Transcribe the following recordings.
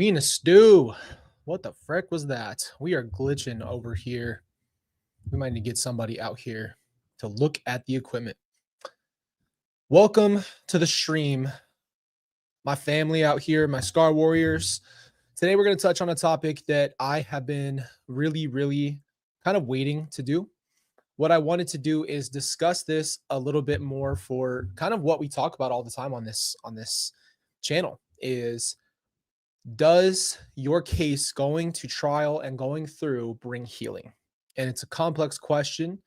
Arena stew. What the frick was that? We are glitching over here. We might need to get somebody out here to look at the equipment. Welcome to the stream. My family out here, my Scar Warriors. Today we're going to touch on a topic that I have been really kind of waiting to do. What I wanted to do is discuss this a little bit more for kind of what we talk about all the time on this channel is, does your case going to trial and going through bring healing? And it's a complex question,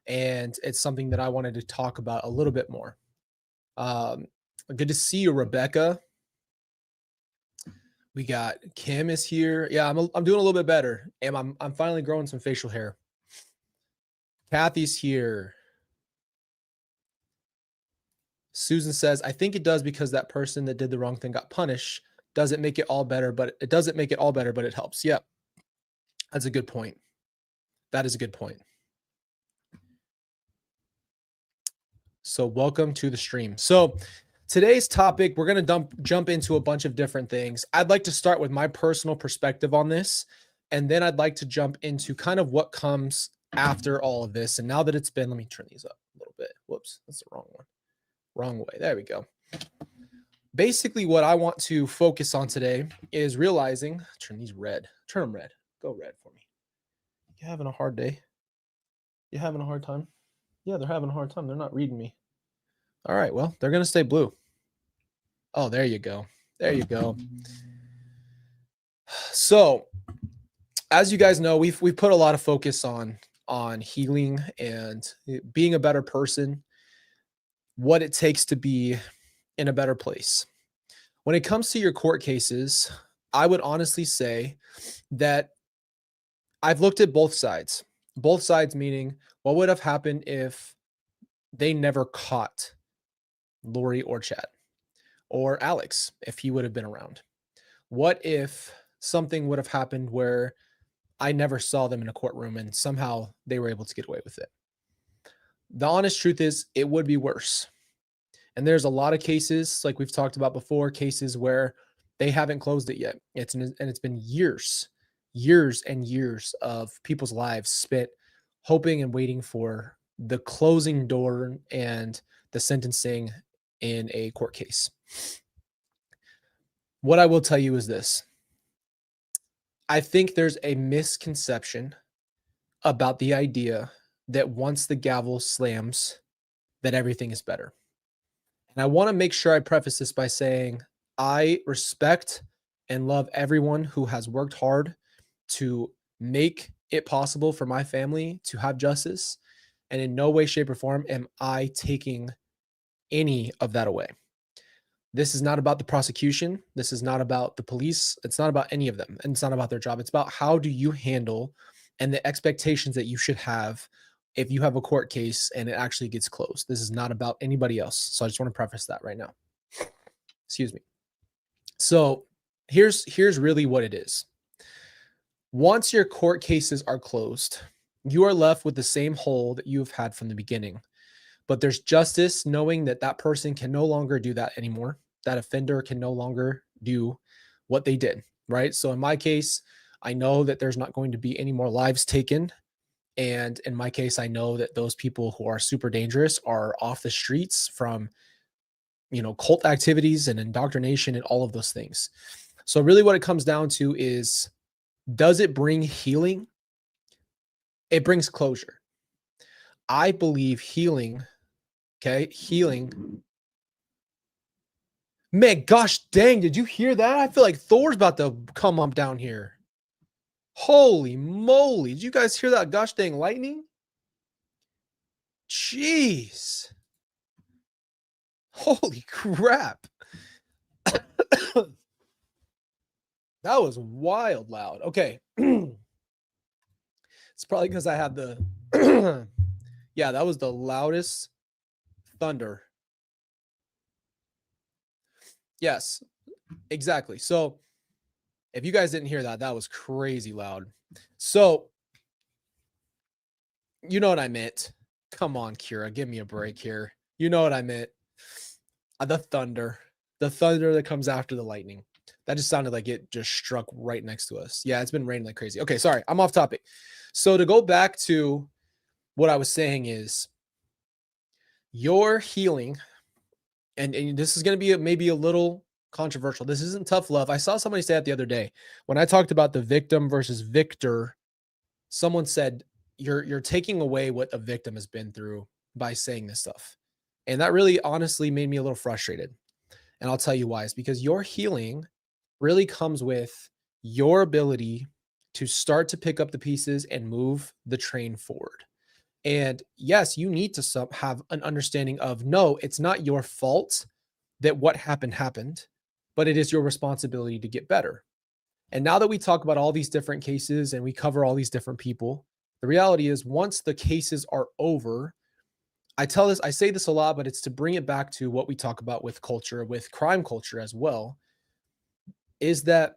and it's something that I wanted to talk about a little bit more. Good to see you, Rebecca. We got Kim is here. Yeah, I'm doing a little bit better, and I'm finally growing some facial hair. Kathy's here. Susan says, I think it does because that person that did the wrong thing got punished. Doesn't make it all better, but it doesn't make it all better, but it helps. Yeah, that's a good point. That is a good point. So welcome to the stream. So today's topic, we're going to jump into a bunch of different things. I'd like to start with my personal perspective on this, and then I'd like to jump into kind of what comes after all of this. And now that it's been, let me turn these up a little bit. Whoops, that's the wrong one. Wrong way. There we go. Basically, what I want to focus on today is realizing, turn these red, turn them red, go red for me. You having a hard day? You having a hard time? Yeah, they're having a hard time. They're not reading me. All right, well, they're going to stay blue. Oh, there you go. There you go. So, as you guys know, we've put a lot of focus on healing and being a better person, what it takes to be in a better place. When it comes to your court cases, I would honestly say that I've looked at both sides. Both sides meaning what would have happened if they never caught Lori or Chad or Alex if he would have been around. What if something would have happened where I never saw them in a courtroom and somehow they were able to get away with it? The honest truth is it would be worse. And there's a lot of cases, like we've talked about before, cases where they haven't closed it yet. It's been years and years of people's lives spent hoping and waiting for the closing door and the sentencing in a court case. What I will tell you is this. I think there's a misconception about the idea that once the gavel slams, that everything is better. And I want to make sure I preface this by saying I respect and love everyone who has worked hard to make it possible for my family to have justice. And in no way, shape, or form am I taking any of that away. This is not about the prosecution. This is not about the police. It's not about any of them. And it's not about their job. It's about how do you handle and the expectations that you should have if you have a court case and it actually gets closed. This is not about anybody else. So I just want to preface that right now. Excuse me. So here's really what it is. Once your court cases are closed, you are left with the same hole that you've had from the beginning. But there's justice knowing that that person can no longer do that anymore. That offender can no longer do what they did, right? So in my case, I know that there's not going to be any more lives taken. And in my case, I know that those people who are super dangerous are off the streets from, cult activities and indoctrination and all of those things. So really what it comes down to is, does it bring healing? It brings closure. I believe healing, Man, gosh dang, did you hear that? I feel like Thor's about to come up down here. Holy moly. Did you guys hear that gosh dang lightning? Jeez. Holy crap. That was wild loud. Okay. It's probably because I had the yeah, that was the loudest thunder. Yes, exactly. So if you guys didn't hear that, that was crazy loud. So you know what I meant. Come on, Kira, give me a break here. You know what I meant. The thunder that comes after the lightning. That just sounded like it just struck right next to us. Yeah, it's been raining like crazy. Okay, sorry, I'm off topic. So to go back to what I was saying is your healing, and this is going to be maybe a little controversial. This isn't tough love. I saw somebody say that the other day when I talked about the victim versus victor. Someone said you're taking away what a victim has been through by saying this stuff, and that really honestly made me a little frustrated. And I'll tell you why. It's because your healing really comes with your ability to start to pick up the pieces and move the train forward. And yes, you need to have an understanding of no, it's not your fault that what happened happened, but it is your responsibility to get better. And now that we talk about all these different cases and we cover all these different people, the reality is once the cases are over, I say this a lot, but it's to bring it back to what we talk about with culture, with crime culture as well, is that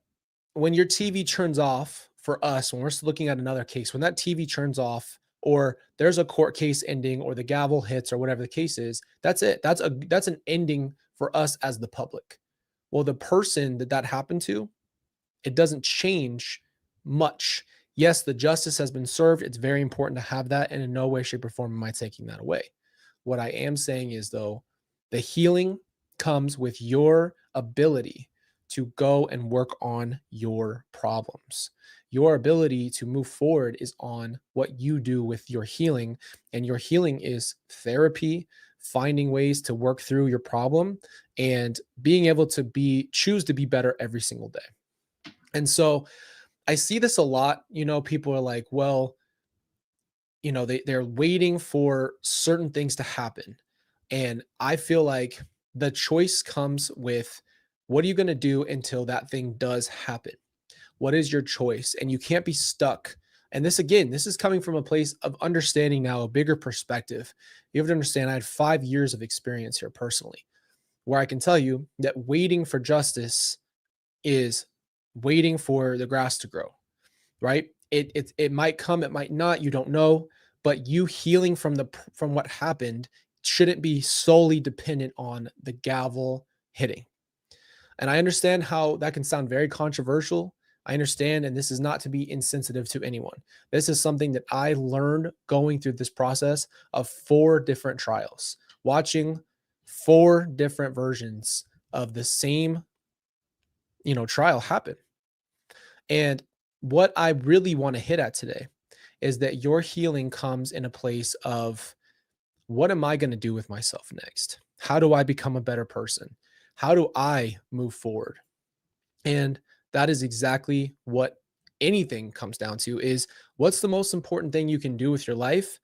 when your TV turns off for us, when we're looking at another case, when that TV turns off, or there's a court case ending, or the gavel hits, or whatever the case is, that's it. That's an ending for us as the public. Well, the person that happened to, it doesn't change much. Yes, the justice has been served. It's very important to have that, and in no way, shape, or form am I taking that away. What I am saying is, though, the healing comes with your ability to go and work on your problems. Your ability to move forward is on what you do with your healing. And your healing is therapy, finding ways to work through your problem, and being able to choose to be better every single day. And so I see this a lot. People are like, well, they're waiting for certain things to happen. And I feel like the choice comes with what are you going to do until that thing does happen? What is your choice? And you can't be stuck. And this, again, this is coming from a place of understanding now, a bigger perspective. You have to understand, I had 5 years of experience here personally, where I can tell you that waiting for justice is waiting for the grass to grow, right? It might come, it might not, you don't know, but you healing from what happened shouldn't be solely dependent on the gavel hitting. And I understand how that can sound very controversial. I understand, and this is not to be insensitive to anyone. This is something that I learned going through this process of 4 different trials, watching 4 different versions of the same, trial happen. And what I really want to hit at today is that your healing comes in a place of what am I going to do with myself next? How do I become a better person? How do I move forward? And that is exactly what anything comes down to is what's the most important thing you can do with your life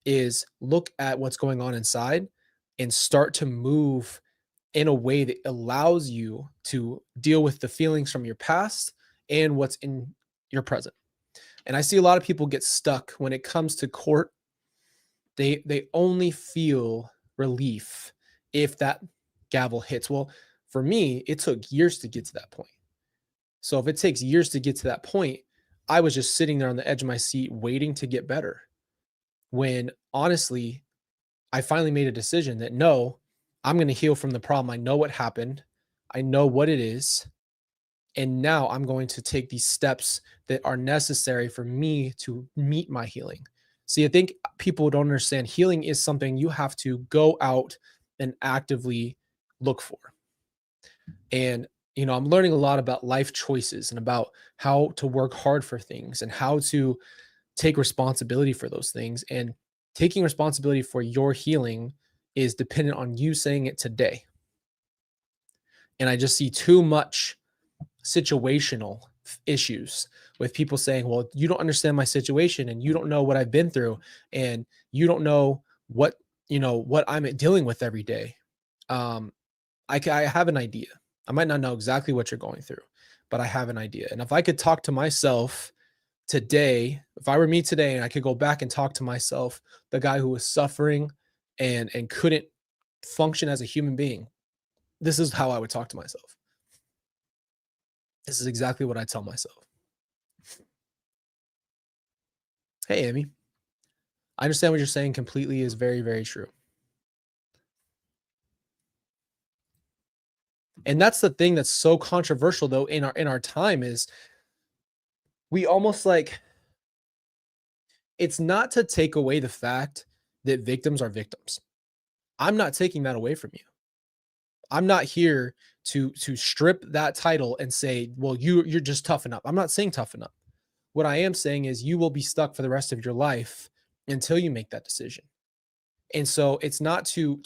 is look at what's going on inside and start to move in a way that allows you to deal with the feelings from your past and what's in your present. And I see a lot of people get stuck when it comes to court. They only feel relief if that gavel hits. Well, for me, it took years to get to that point. So if it takes years to get to that point, I was just sitting there on the edge of my seat waiting to get better. When honestly, I finally made a decision that no, I'm going to heal from the problem. I know what happened. I know what it is. And now I'm going to take these steps that are necessary for me to meet my healing. See, I think people don't understand healing is something you have to go out and actively look for. And, I'm learning a lot about life choices and about how to work hard for things and how to take responsibility for those things. And taking responsibility for your healing is dependent on you saying it today. And I just see too much situational issues with people saying, well, you don't understand my situation and you don't know what I've been through and you don't know what I'm dealing with every day. Um, I have an idea. I might not know exactly what you're going through, but I have an idea. And if I could talk to myself today, if I were me today and I could go back and talk to myself, the guy who was suffering and couldn't function as a human being, this is how I would talk to myself. This is exactly what I tell myself. Hey, Amy, I understand what you're saying completely is very, very true. And that's the thing that's so controversial though in our time is we almost like it's not to take away the fact that victims are victims. I'm not taking that away from you. I'm not here to strip that title and say, "Well, you're just toughen up." I'm not saying toughen up. What I am saying is you will be stuck for the rest of your life until you make that decision. And so it's not to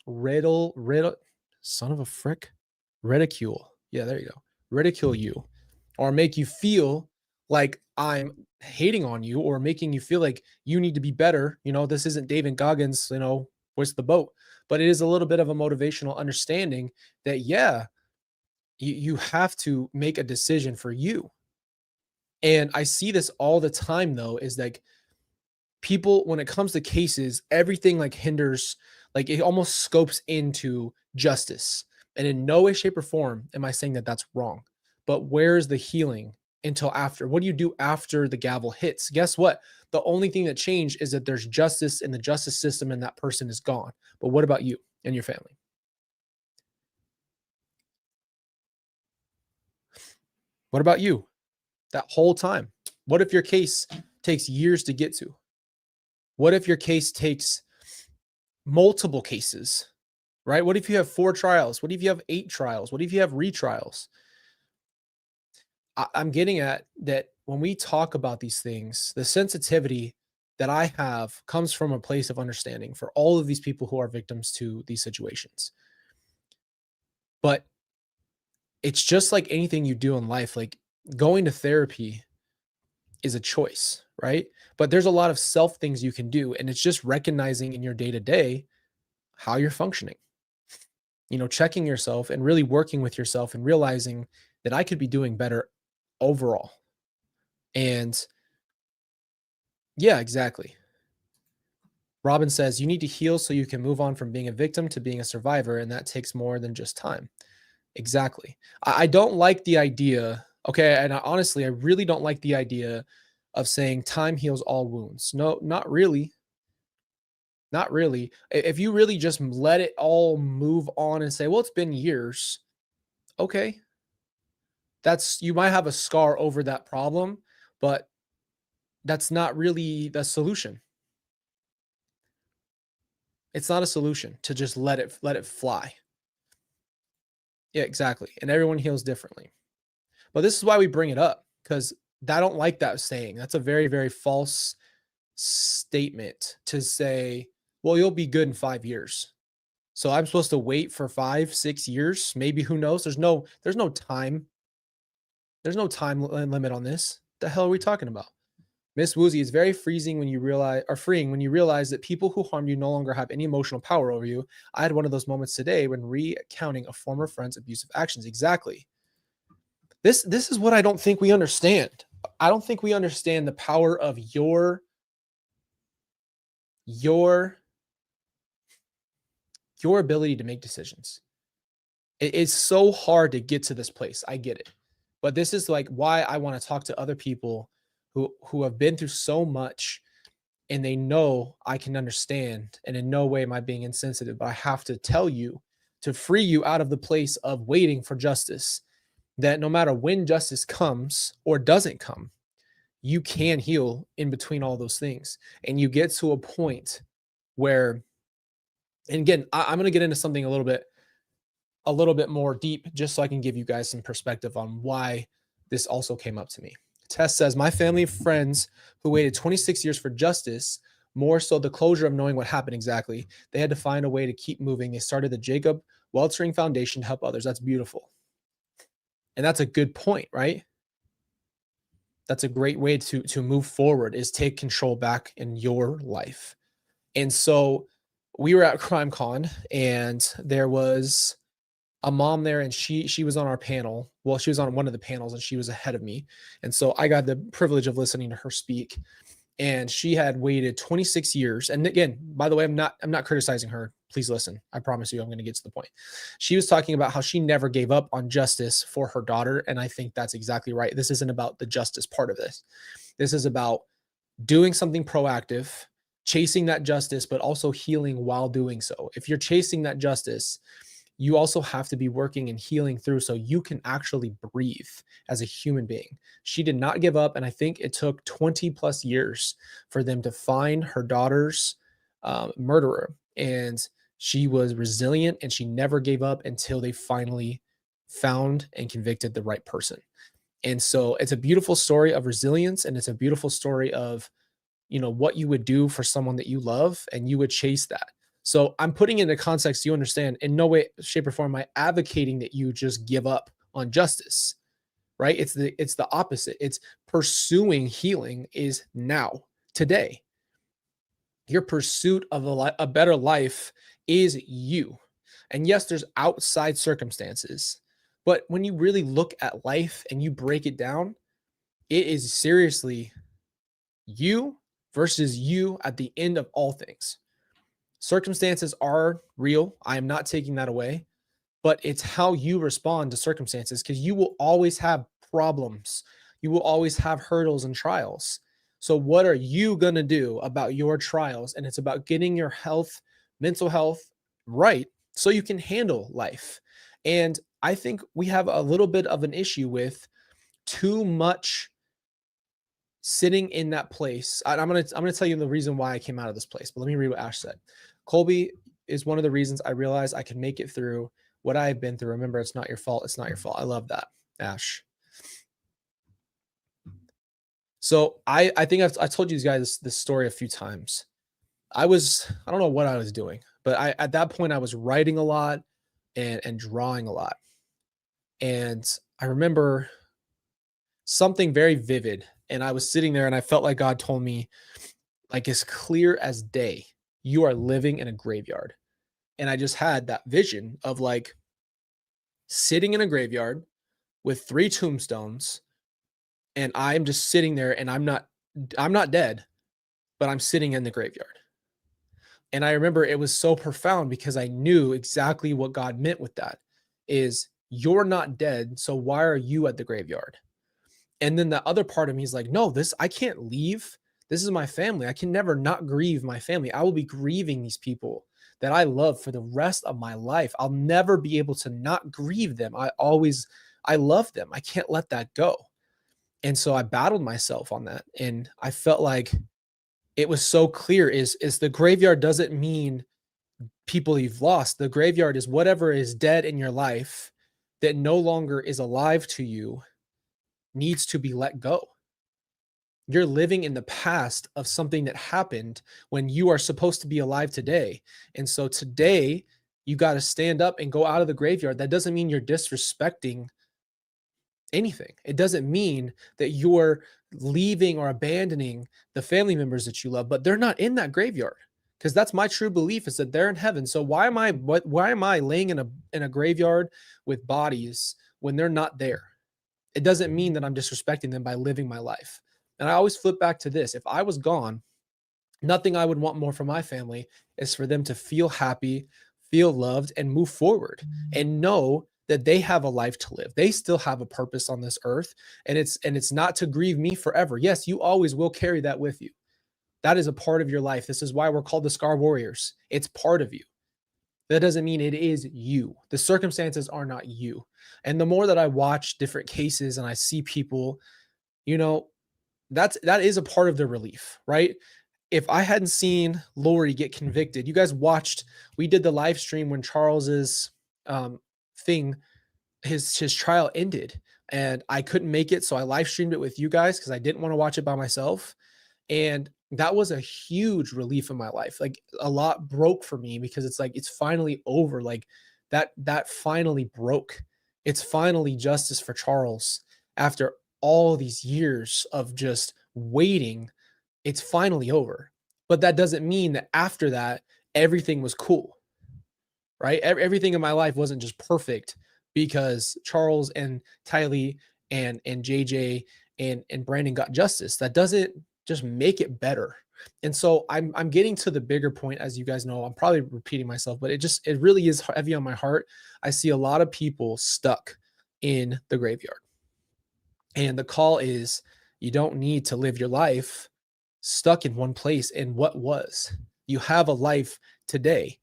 riddle son of a frick ridicule. Yeah, there you go. Ridicule you or make you feel like I'm hating on you or making you feel like you need to be better. This isn't David Goggins, where's the boat? But it is a little bit of a motivational understanding that, yeah, you have to make a decision for you. And I see this all the time, though, is like people, when it comes to cases, everything like hinders, like it almost scopes into justice. And in no way, shape, or form am I saying that that's wrong. But where's the healing until after? What do you do after the gavel hits? Guess what? The only thing that changed is that there's justice in the justice system and that person is gone. But what about you and your family? What about you that whole time? What if your case takes years to get to? What if your case takes multiple cases, right? What if you have 4 trials? What if you have 8 trials? What if you have retrials? I'm getting at that when we talk about these things, the sensitivity that I have comes from a place of understanding for all of these people who are victims to these situations. But it's just like anything you do in life, like going to therapy is a choice, right? But there's a lot of self things you can do. And it's just recognizing in your day to day how you're functioning, checking yourself and really working with yourself and realizing that I could be doing better overall. And yeah, exactly. Robin says you need to heal so you can move on from being a victim to being a survivor. And that takes more than just time. Exactly. I don't like the idea. Okay. And honestly, I really don't like the idea of saying time heals all wounds. No, not really. Not really. If you really just let it all move on and say, well, it's been years. Okay. You might have a scar over that problem, but that's not really the solution. It's not a solution to just let it fly. Yeah, exactly. And everyone heals differently. But this is why we bring it up because I don't like that saying. That's a very, very false statement to say, well, you'll be good in 5 years. So I'm supposed to wait for 5, 6 years, maybe who knows? There's no time. There's no time limit on this. The hell are we talking about? Miss Woozy is very freezing when you realize, or freeing when you realize that people who harmed you no longer have any emotional power over you. I had one of those moments today when recounting a former friend's abusive actions. Exactly. This is what I don't think we understand. I don't think we understand the power of your ability to make decisions. It's so hard to get to this place. I get it. But this is like why I want to talk to other people who have been through so much and they know I can understand. And in no way am I being insensitive, but I have to tell you to free you out of the place of waiting for justice, that no matter when justice comes or doesn't come, you can heal in between all those things. And you get to a point where, and again, I'm going to get into something a little bit more deep, just so I can give you guys some perspective on why this also came up to me. Tess says, my family of friends who waited 26 years for justice, more so the closure of knowing what happened exactly, they had to find a way to keep moving. They started the Jacob Weltering Foundation to help others. That's beautiful. And that's a good point, right? That's a great way to move forward, is take control back in your life. And so we were at CrimeCon and there was a mom there, and she was on our panel. Well, she was on one of the panels and she was ahead of me. And so I got the privilege of listening to her speak. And she had waited 26 years. And again, by the way, I'm not criticizing her. Please listen. I promise you I'm going to get to the point. She was talking about how she never gave up on justice for her daughter. And I think that's exactly right. This isn't about the justice part of this. This is about doing something proactive, chasing that justice, but also healing while doing so. If you're chasing that justice, you also have to be working and healing through so you can actually breathe as a human being. She did not give up. And I think it took 20 plus years for them to find her daughter's murderer. And she was resilient and she never gave up until they finally found and convicted the right person. And so it's a beautiful story of resilience, and it's a beautiful story of, what you would do for someone that you love, and you would chase that. So I'm putting it into context, you understand, in no way, shape, or form am I advocating that you just give up on justice, right? It's the opposite. It's pursuing healing is now, today. Your pursuit of a better life is you. And yes, there's outside circumstances, but when you really look at life and you break it down, it is seriously you versus you at the end of all things. Circumstances are real. I am not taking that away, but it's how you respond to circumstances, because you will always have problems. You will always have hurdles and trials. So, what are you going to do about your trials? And it's about getting your health, mental health right so you can handle life. And I think we have a little bit of an issue with too much sitting in that place. I'm gonna tell you the reason why I came out of this place, but let me read what Ash said. Colby is one of the reasons I realized I can make it through what I've been through. Remember, it's not your fault. It's not your fault. I love that, Ash. So I think I told you guys this story a few times. I don't know what I was doing, but at that point I was writing a lot and drawing a lot. And I remember something very vivid. And I was sitting there and I felt like God told me, like as clear as day, you are living in a graveyard. And I just had that vision of like sitting in a graveyard with three tombstones, and I'm just sitting there, and I'm not dead, but I'm sitting in the graveyard. And I remember it was so profound because I knew exactly what God meant with that is you're not dead, so why are you at the graveyard? And then the other part of me is like, no, I can't leave. This is my family. I can never not grieve my family. I will be grieving these people that I love for the rest of my life. I'll never be able to not grieve them. I love them. I can't let that go. And so I battled myself on that. And I felt like it was so clear is the graveyard doesn't mean people you've lost. The graveyard is whatever is dead in your life that no longer is alive to you needs to be let go. You're living in the past of something that happened when you are supposed to be alive today. And so today, you got to stand up and go out of the graveyard. That doesn't mean you're disrespecting anything. It doesn't mean that you're leaving or abandoning the family members that you love, but they're not in that graveyard. Because that's my true belief is that they're in heaven. So why am I laying in a graveyard with bodies when they're not there? It doesn't mean that I'm disrespecting them by living my life. And I always flip back to this. If I was gone, nothing I would want more for my family is for them to feel happy, feel loved, and move forward and know that they have a life to live. They still have a purpose on this earth. And it's not to grieve me forever. Yes, you always will carry that with you. That is a part of your life. This is why we're called the Scar Warriors. It's part of you. That doesn't mean it is you. The circumstances are not you. And the more that I watch different cases and I see people, you know, that is a part of the relief, right? If I hadn't seen Lori get convicted, you guys watched, we did the live stream when Charles's thing, his trial ended, and I couldn't make it. So I live streamed it with you guys because I didn't want to watch it by myself. And that was a huge relief in my life. Like a lot broke for me because it's like it's finally over. Like that finally broke. It's finally justice for Charles after all these years of just waiting. It's finally over. But that doesn't mean that after that everything was cool. Right? Everything in my life wasn't just perfect because Charles and Tylee and JJ and Brandon got justice. That doesn't just make it better. And so I'm getting to the bigger point, as you guys know. I'm probably repeating myself, but it really is heavy on my heart. I see a lot of people stuck in the graveyard. And the call is you don't need to live your life stuck in one place in what was. You have a life today.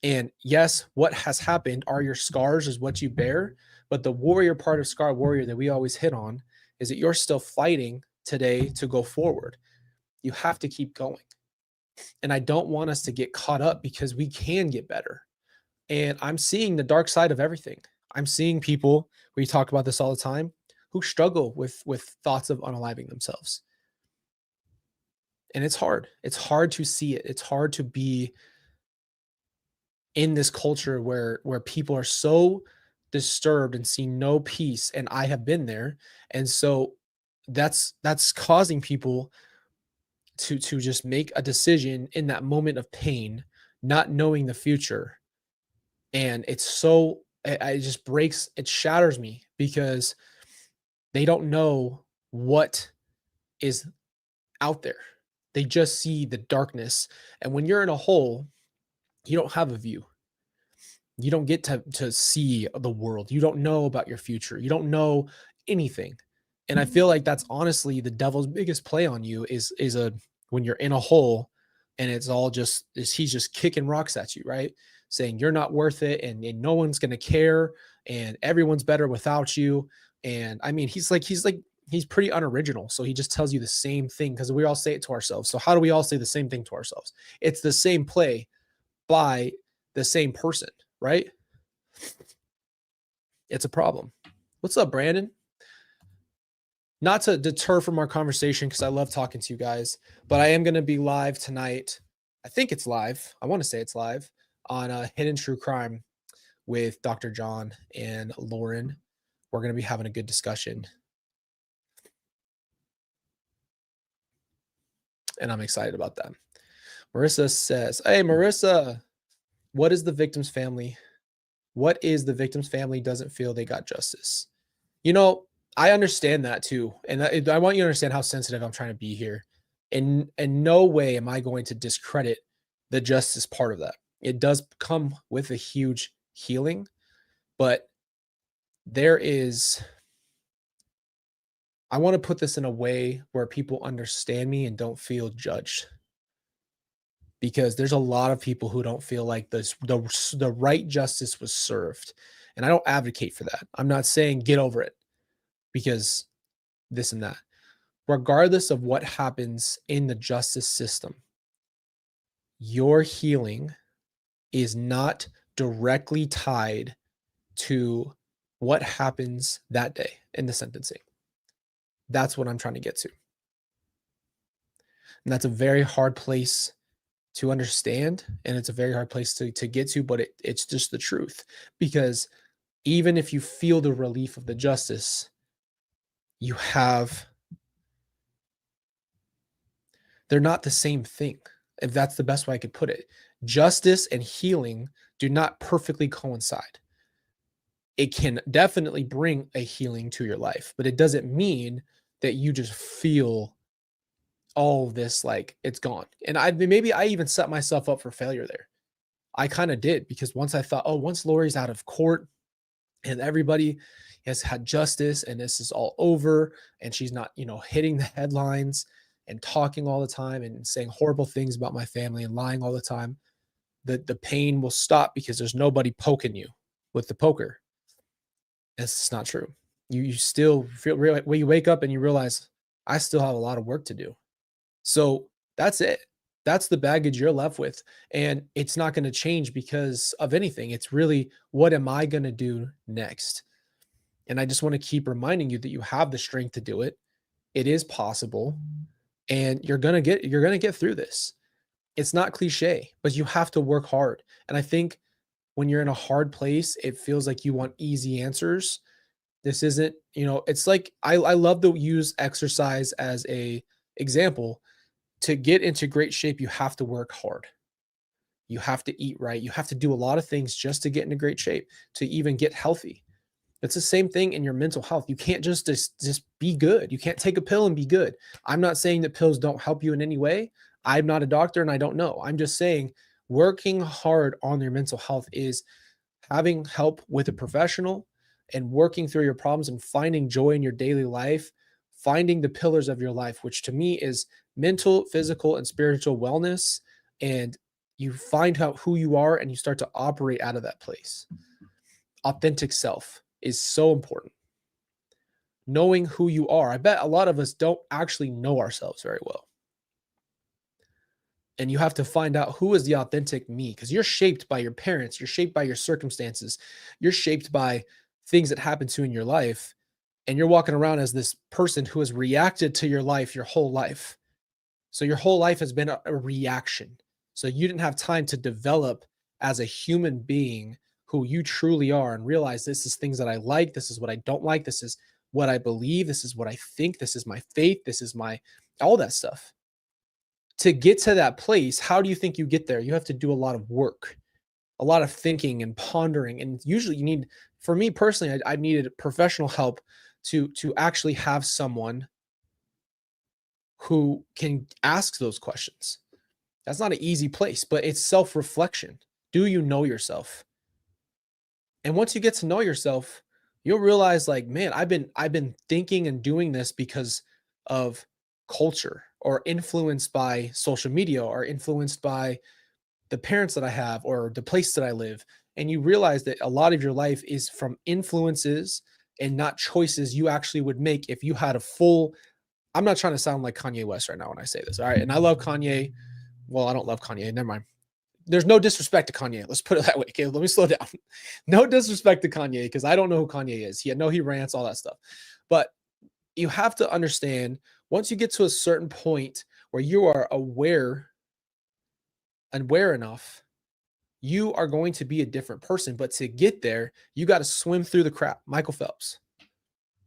And yes, what has happened are your scars, is what you bear. But the warrior part of Scar Warrior that we always hit on is that you're still fighting today to go forward. You have to keep going. And I don't want us to get caught up because we can get better. And I'm seeing the dark side of everything. I'm seeing people, we talk about this all the time, who struggle with thoughts of unaliving themselves. And it's hard. It's hard to see it. It's hard to be in this culture where people are so disturbed and see no peace, and I have been there. And so that's causing people to just make a decision in that moment of pain, not knowing the future. And it's so it just breaks, it shatters me because they don't know what is out there. They just see the darkness. And when you're in a hole, you don't have a view. You don't get to see the world. You don't know about your future. You don't know anything. And I feel like that's honestly the devil's biggest play on you is a when you're in a hole and it's all just is he's just kicking rocks at you, right? Saying you're not worth it and no one's gonna care and everyone's better without you. And I mean, he's pretty unoriginal. So he just tells you the same thing because we all say it to ourselves. So how do we all say the same thing to ourselves? It's the same play by the same person, right? It's a problem. What's up, Brandon? Not to deter from our conversation because I love talking to you guys, but I am going to be live tonight. I think it's live. I want to say it's live on Hidden True Crime with Dr. John and Lauren. We're going to be having a good discussion. And I'm excited about that. Marissa says, hey, Marissa, what is the victim's family? What is the victim's family doesn't feel they got justice? You know, I understand that too. And I want you to understand how sensitive I'm trying to be here. In no way am I going to discredit the justice part of that. It does come with a huge healing, but there is, I want to put this in a way where people understand me and don't feel judged. Because there's a lot of people who don't feel like the right justice was served. And I don't advocate for that. I'm not saying get over it because this and that. Regardless of what happens in the justice system, your healing is not directly tied to what happens that day in the sentencing. That's what I'm trying to get to. And that's a very hard place to understand. And it's a very hard place to get to, but it's just the truth. Because even if you feel the relief of the justice, you have, they're not the same thing, if that's the best way I could put it. Justice and healing do not perfectly coincide. It can definitely bring a healing to your life, but it doesn't mean that you just feel all this like it's gone. And maybe I even set myself up for failure there. I kind of did because once I thought, oh, once Lori's out of court and everybody has had justice and this is all over and she's not, hitting the headlines and talking all the time and saying horrible things about my family and lying all the time, the pain will stop because there's nobody poking you with the poker. That's just not true. You still feel when you wake up and you realize I still have a lot of work to do. So that's it. That's the baggage you're left with. And it's not going to change because of anything. It's really, what am I going to do next? And I just want to keep reminding you that you have the strength to do it. It is possible. And you're going to get through this. It's not cliche, but you have to work hard. And I think when you're in a hard place, it feels like you want easy answers. This isn't, it's like I love to use exercise as a example. To get into great shape, you have to work hard. You have to eat right. You have to do a lot of things just to get into great shape, to even get healthy. It's the same thing in your mental health. You can't just be good. You can't take a pill and be good. I'm not saying that pills don't help you in any way. I'm not a doctor and I don't know. I'm just saying working hard on your mental health is having help with a professional and working through your problems and finding joy in your daily life, finding the pillars of your life, which to me is mental, physical, and spiritual wellness. And You find out who you are and you start to operate out of that place. Authentic self is so important. Knowing who you are. I bet a lot of us don't actually know ourselves very well. And you have to find out who is the authentic me, because you're shaped by your parents, you're shaped by your circumstances, you're shaped by things that happen to you in your life. And you're walking around as this person who has reacted to your life your whole life. So your whole life has been a reaction. So you didn't have time to develop as a human being who you truly are and realize this is things that I like, this is what I don't like, this is what I believe, this is what I think, this is my faith, this is my all that stuff. To get to that place, how do you think you get there? You have to do a lot of work, a lot of thinking and pondering. And usually you need, for me personally, I needed professional help to actually have someone who can ask those questions. That's not an easy place, but it's self-reflection. Do you know yourself? And once you get to know yourself, you'll realize like, man, I've been thinking and doing this because of culture or influenced by social media or influenced by the parents that I have or the place that I live. And you realize that a lot of your life is from influences and not choices you actually would make if you had a full. I'm not trying to sound like Kanye West right now when I say this. All right. And I love Kanye. Well, I don't love Kanye. Never mind. There's no disrespect to Kanye. Let's put it that way. Okay. Let me slow down. No disrespect to Kanye because I don't know who Kanye is. He rants, all that stuff. But you have to understand once you get to a certain point where you are aware enough, you are going to be a different person. But to get there, you got to swim through the crap. Michael Phelps.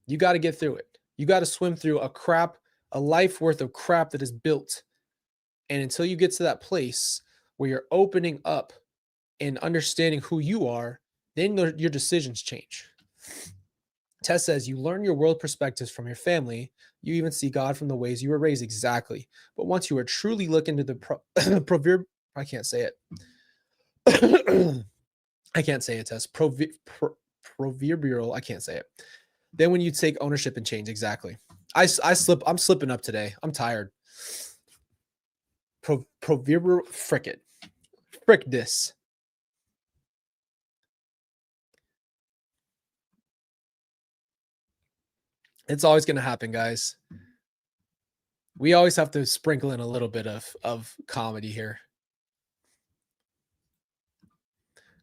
You got to get through it. You got to swim through a life worth of crap that is built. And until you get to that place where you're opening up and understanding who you are, then your decisions change. Tess says you learn your world perspectives from your family. You even see God from the ways you were raised. Exactly. But once you are truly looking into the proverb, I can't say it. I can't say it, Tess. Proverbial. I can't say it. Then when you take ownership and change, exactly. I'm slipping up today. I'm tired. Proverbial fricken. Frick this. It's always going to happen, guys. We always have to sprinkle in a little bit of comedy here.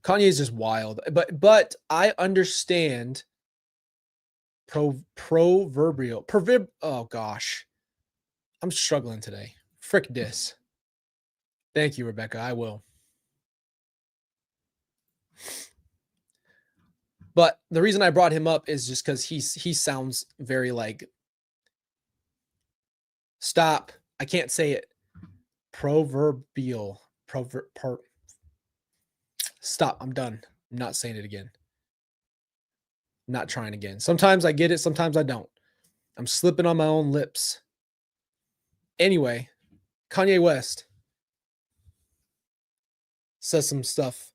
Kanye is just wild, but I understand proverbial. Oh gosh, I'm struggling today. Frick this. Thank you, Rebecca. I will. But the reason I brought him up is just because he sounds very like. Stop. I can't say it. Proverbial. Stop. I'm done. I'm not saying it again. I'm not trying again. Sometimes I get it. Sometimes I don't. I'm slipping on my own lips. Anyway, Kanye West says some stuff.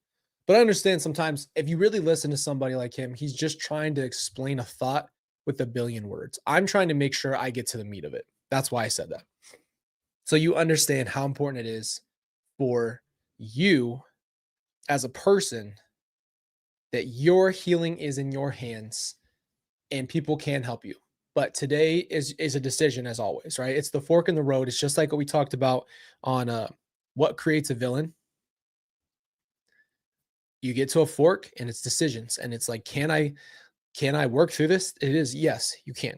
But I understand sometimes if you really listen to somebody like him, he's just trying to explain a thought with a billion words. I'm trying to make sure I get to the meat of it. That's why I said that. So you understand how important it is for you as a person that your healing is in your hands and people can help you. But today is a decision as always, right? It's the fork in the road. It's just like what we talked about on what creates a villain. You get to a fork and it's decisions and it's like can I work through this? It is yes, you can.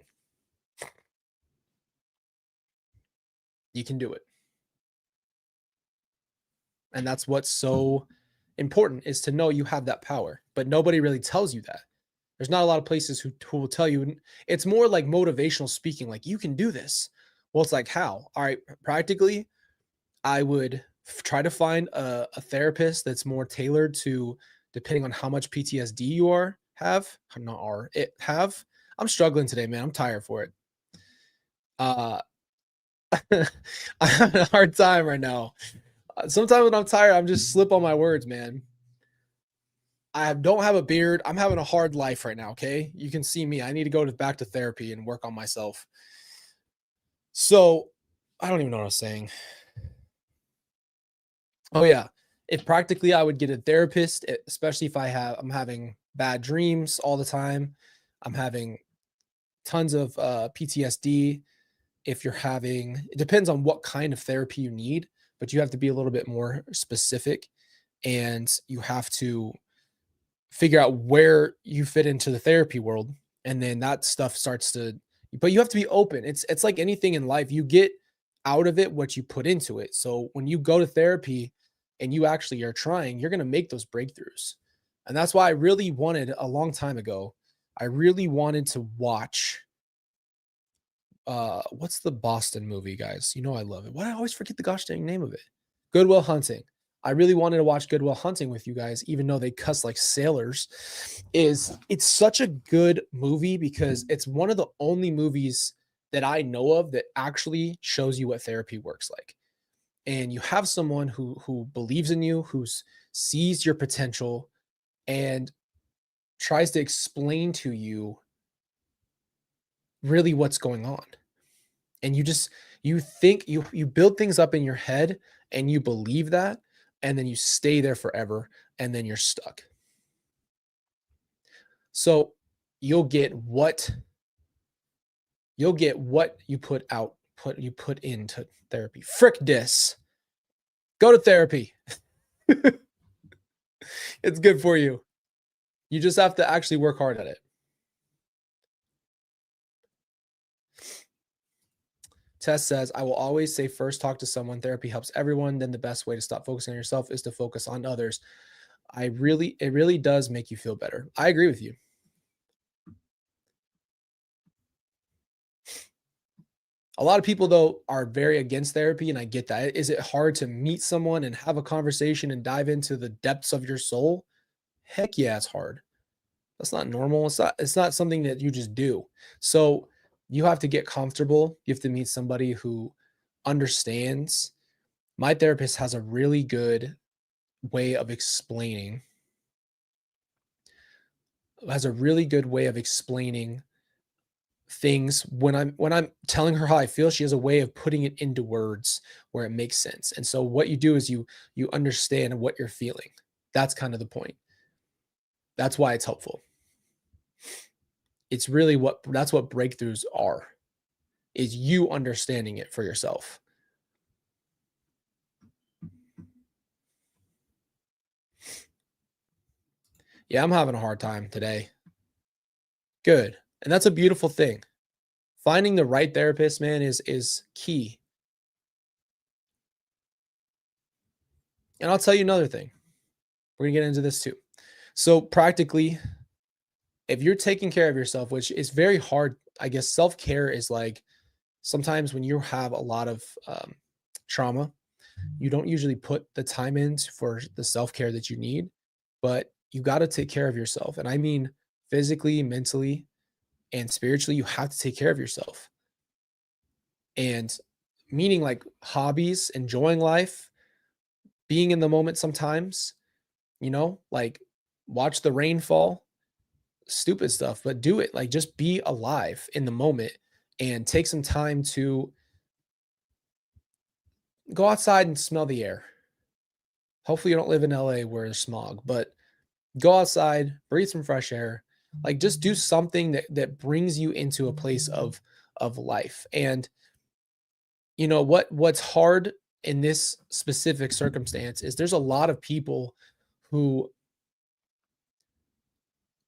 You can do it. And that's what's so important is to know you have that power, but nobody really tells you that. There's not a lot of places who will tell you. It's more like motivational speaking, like you can do this. Well, it's like how? All right, practically, I would try to find a therapist that's more tailored to depending on how much PTSD you have. Not are it have. I'm struggling today, man. I'm tired for it. Uh, I have a hard time right now. Sometimes when I'm tired, I'm just slip on my words, man. I don't have a beard. I'm having a hard life right now. Okay, you can see me. I need to go back to therapy and work on myself. So I don't even know what I was saying. Oh yeah. If practically I would get a therapist, especially if I'm having bad dreams all the time, I'm having tons of PTSD. If you're having, it depends on what kind of therapy you need, but you have to be a little bit more specific, and you have to figure out where you fit into the therapy world, and then that stuff starts to, but you have to be open. It's like anything in life, you get out of it what you put into it. So when you go to therapy and you actually are trying, you're going to make those breakthroughs. And that's why I really wanted, a long time ago, I really wanted to watch what's the Boston movie, guys? You know I love it. Why do I always forget the gosh dang name of it? Good Will Hunting. I really wanted to watch Good Will Hunting with you guys, even though they cuss like sailors. It's such a good movie because it's one of the only movies that I know of that actually shows you what therapy works like. And you have someone who believes in you, who sees your potential and tries to explain to you really what's going on. And you think you build things up in your head and you believe that, and then you stay there forever, and then you're stuck. So you'll get what you put out, you put into therapy. Frick this. Go to therapy. It's good for you. You just have to actually work hard at it. Tess says, I will always say first talk to someone. Therapy helps everyone. Then the best way to stop focusing on yourself is to focus on others. It really does make you feel better. I agree with you. A lot of people, though, are very against therapy, and I get that. Is it hard to meet someone and have a conversation and dive into the depths of your soul? Heck yeah, it's hard. That's not normal. It's not something that you just do. So you have to get comfortable. You have to meet somebody who understands. My therapist has a really good way of explaining things. When I'm telling her how I feel, she has a way of putting it into words where it makes sense. And so what you do is you understand what you're feeling. That's kind of the point. That's why it's helpful. It's really that's what breakthroughs are, is you understanding it for yourself. Yeah, I'm having a hard time today. Good. And that's a beautiful thing. Finding the right therapist, man, is key. And I'll tell you another thing. We're going to get into this too. So practically, if you're taking care of yourself, which is very hard, I guess self-care is like, sometimes when you have a lot of trauma, you don't usually put the time in for the self-care that you need, but you got to take care of yourself. And I mean physically, mentally, and spiritually, you have to take care of yourself. And meaning like hobbies, enjoying life, being in the moment sometimes, like watch the rain fall, stupid stuff, but do it. Like just be alive in the moment and take some time to go outside and smell the air. Hopefully you don't live in LA where there's smog, but go outside, breathe some fresh air. Like just do something that brings you into a place of life. And what's hard in this specific circumstance is there's a lot of people who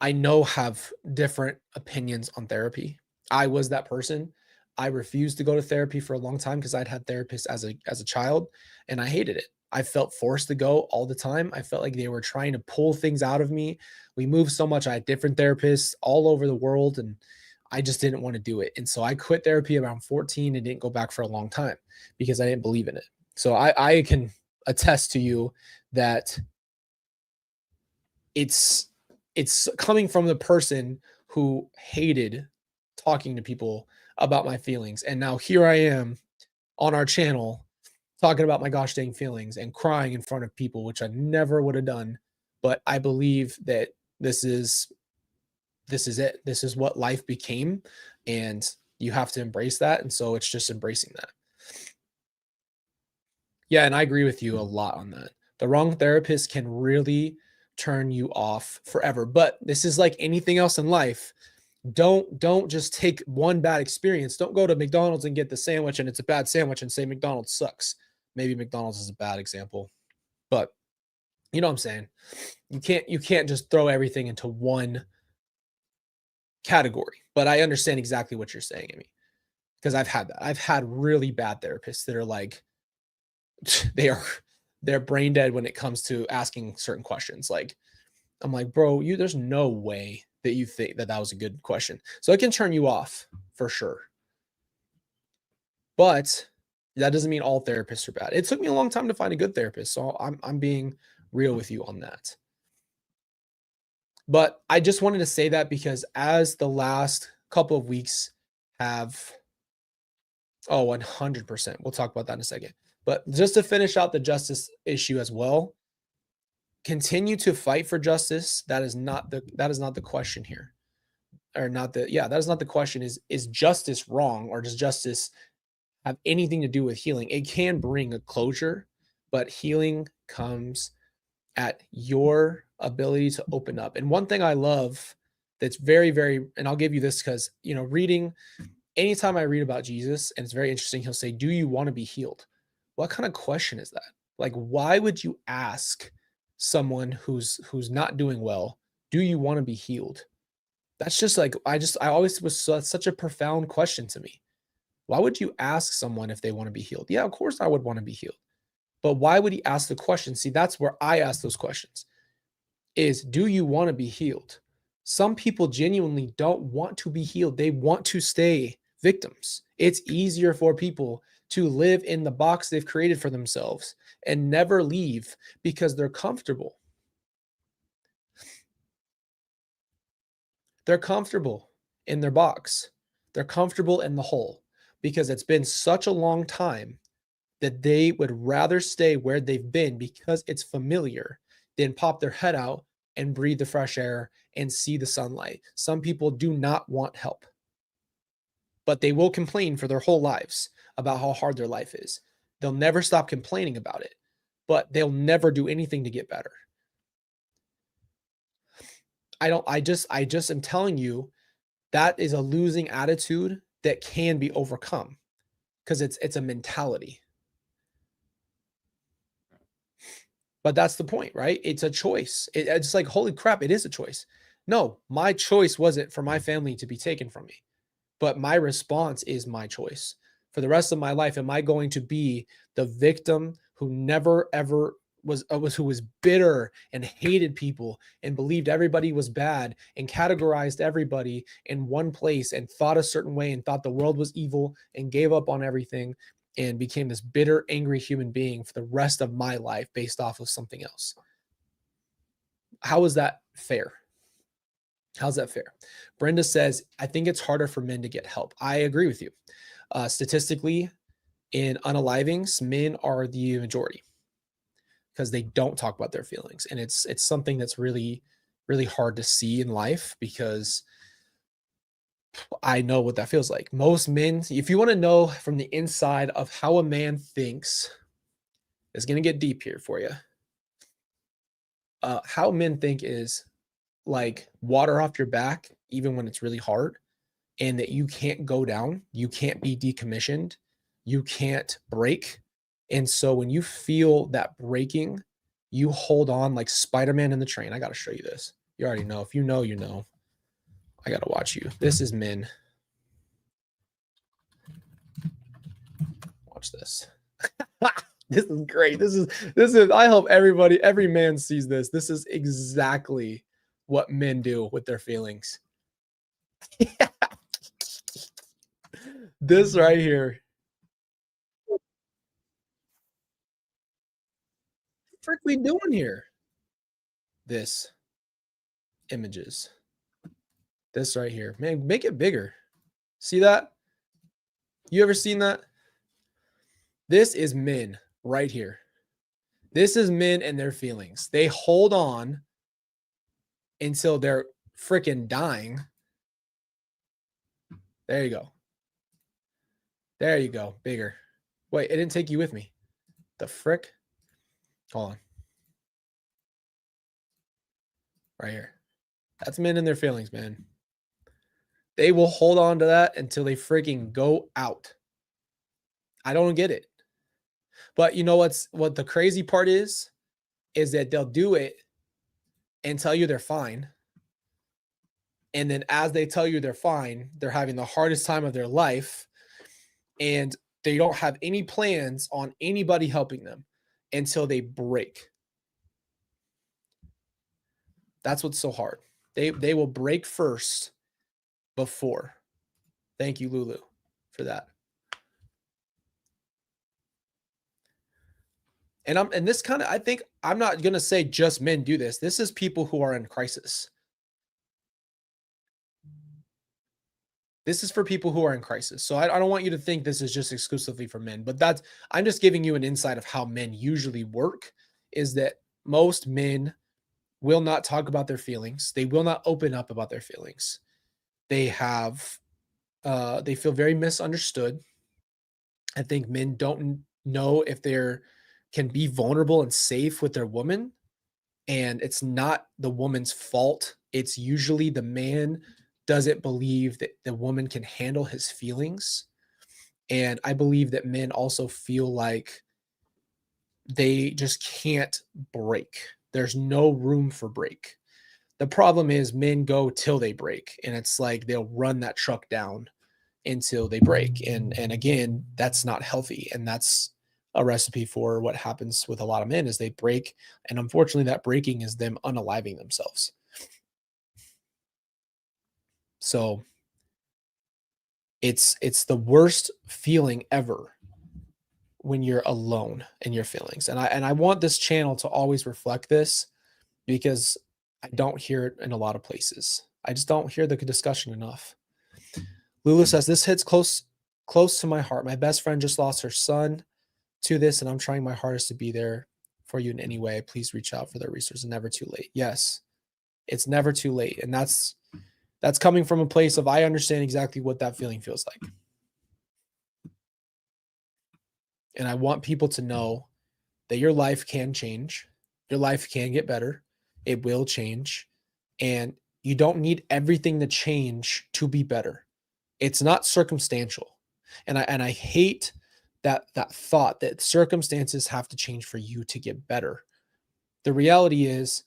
I know have different opinions on therapy. I was that person. I refused to go to therapy for a long time because I'd had therapists as a child, and I hated it. I felt forced to go all the time. I felt like they were trying to pull things out of me. We moved so much. I had different therapists all over the world, and I just didn't want to do it. And so I quit therapy around 14 and didn't go back for a long time because I didn't believe in it. So I can attest to you that it's coming from the person who hated talking to people about my feelings. And now here I am on our channel talking about my gosh dang feelings and crying in front of people, which I never would have done. But I believe that this is it. This is what life became. And you have to embrace that. And so it's just embracing that. Yeah, and I agree with you a lot on that. The wrong therapist can really turn you off forever. But this is like anything else in life. Don't just take one bad experience. Don't go to McDonald's and get the sandwich and it's a bad sandwich and say McDonald's sucks. Maybe McDonald's is a bad example, but you know what I'm saying? You can't just throw everything into one category. But I understand exactly what you're saying, Amy, because I've had that. I've had really bad therapists that are like they are they're brain dead when it comes to asking certain questions. Like I'm like, bro, there's no way that you think that was a good question. So it can turn you off for sure. But that doesn't mean all therapists are bad. It took me a long time to find a good therapist, so I'm being real with you on that. But I just wanted to say that because as the last couple of weeks have 100%. We'll talk about that in a second. But just to finish out the justice issue as well, continue to fight for justice. That is not the question here. Or not the yeah, that is not the question. Is justice wrong or does justice have anything to do with healing? It can bring a closure, but healing comes at your ability to open up. And one thing I love that's very, very, and I'll give you this because, reading, anytime I read about Jesus, and it's very interesting, he'll say, do you want to be healed? What kind of question is that? Like, why would you ask someone who's not doing well, do you want to be healed? That's just like, I always was such a profound question to me. Why would you ask someone if they want to be healed? Yeah, of course I would want to be healed. But why would he ask the question? See, that's where I ask those questions is, do you want to be healed? Some people genuinely don't want to be healed. They want to stay victims. It's easier for people to live in the box they've created for themselves and never leave because they're comfortable. They're comfortable in their box. They're comfortable in the hole because it's been such a long time that they would rather stay where they've been because it's familiar than pop their head out and breathe the fresh air and see the sunlight. Some people do not want help, but they will complain for their whole lives about how hard their life is. They'll never stop complaining about it, but they'll never do anything to get better. I just am telling you that is a losing attitude that can be overcome because it's a mentality. But that's the point, right? It's a choice. It's like, holy crap, it is a choice. No, my choice wasn't for my family to be taken from me, but my response is my choice. For the rest of my life, am I going to be the victim who never ever who was bitter and hated people and believed everybody was bad and categorized everybody in one place and thought a certain way and thought the world was evil and gave up on everything and became this bitter, angry human being for the rest of my life based off of something else? How is that fair? How's that fair? Brenda says, I think it's harder for men to get help. I agree with you. Statistically, in unalivings, men are the majority because they don't talk about their feelings. And it's something that's really, really hard to see in life because I know what that feels like. Most men, if you want to know from the inside of how a man thinks, it's going to get deep here for you. How men think is like water off your back, even when it's really hard, and that you can't go down, you can't be decommissioned, you can't break. And so when you feel that breaking, you hold on like Spider-Man in the train. I got to show you this. You already know. If you know, you know. I got to watch you. This is men. Watch this. This is great. This is I hope every man sees this. This is exactly what men do with their feelings. This right here. What are we doing here? This images. This right here. Man, make it bigger. See that? You ever seen that? This is men right here. This is men and their feelings. They hold on until they're freaking dying. There you go. There you go. Bigger. Wait, it didn't take you with me. The frick? Hold on. right here. That's men in their feelings, man. They will hold on to that until they freaking go out. I don't get it. But you know what the crazy part is that they'll do it and tell you they're fine. And then as they tell you they're fine, they're having the hardest time of their life and they don't have any plans on anybody helping them until they break. That's what's so hard. They will break first before. Thank you, Lulu, for that. And this kind of, I think I'm not gonna say just men do this. This is people who are in crisis. This is for people who are in crisis. So I don't want you to think this is just exclusively for men, but I'm just giving you an insight of how men usually work. Is that most men will not talk about their feelings. They will not open up about their feelings. They have they feel very misunderstood. I think men don't know if they're can be vulnerable and safe with their woman, and it's not the woman's fault. It's usually the man doesn't believe that the woman can handle his feelings. And I believe that men also feel like they just can't break. There's no room for break. The problem is men go till they break, and it's like they'll run that truck down until they break. And again, that's not healthy, and that's a recipe for what happens with a lot of men is they break, and unfortunately that breaking is them unaliving themselves. So it's the worst feeling ever when you're alone in your feelings. And I want this channel to always reflect this because I don't hear it in a lot of places. I just don't hear the discussion enough. Lulu says this hits close to my heart. My best friend just lost her son to this, and I'm trying my hardest to be there for you in any way. Please reach out for their resources. Never too late. Yes, it's never too late, and that's coming from a place of I understand exactly what that feeling feels like. And I want people to know that your life can change. Your life can get better. It will change. And you don't need everything to change to be better. It's not circumstantial. And I hate that thought that circumstances have to change for you to get better. The reality is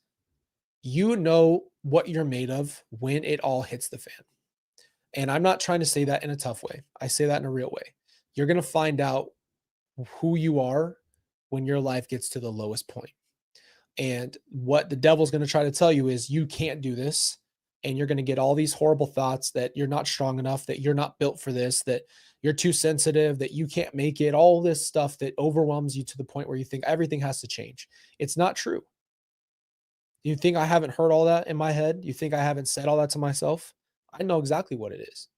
you know what you're made of when it all hits the fan. And I'm not trying to say that in a tough way. I say that in a real way. You're going to find out who you are when your life gets to the lowest point. And what the devil's going to try to tell you is you can't do this. And you're going to get all these horrible thoughts that you're not strong enough, that you're not built for this, that you're too sensitive, that you can't make it, all this stuff that overwhelms you to the point where you think everything has to change. It's not true. You think I haven't heard all that in my head? You think I haven't said all that to myself? I know exactly what it is.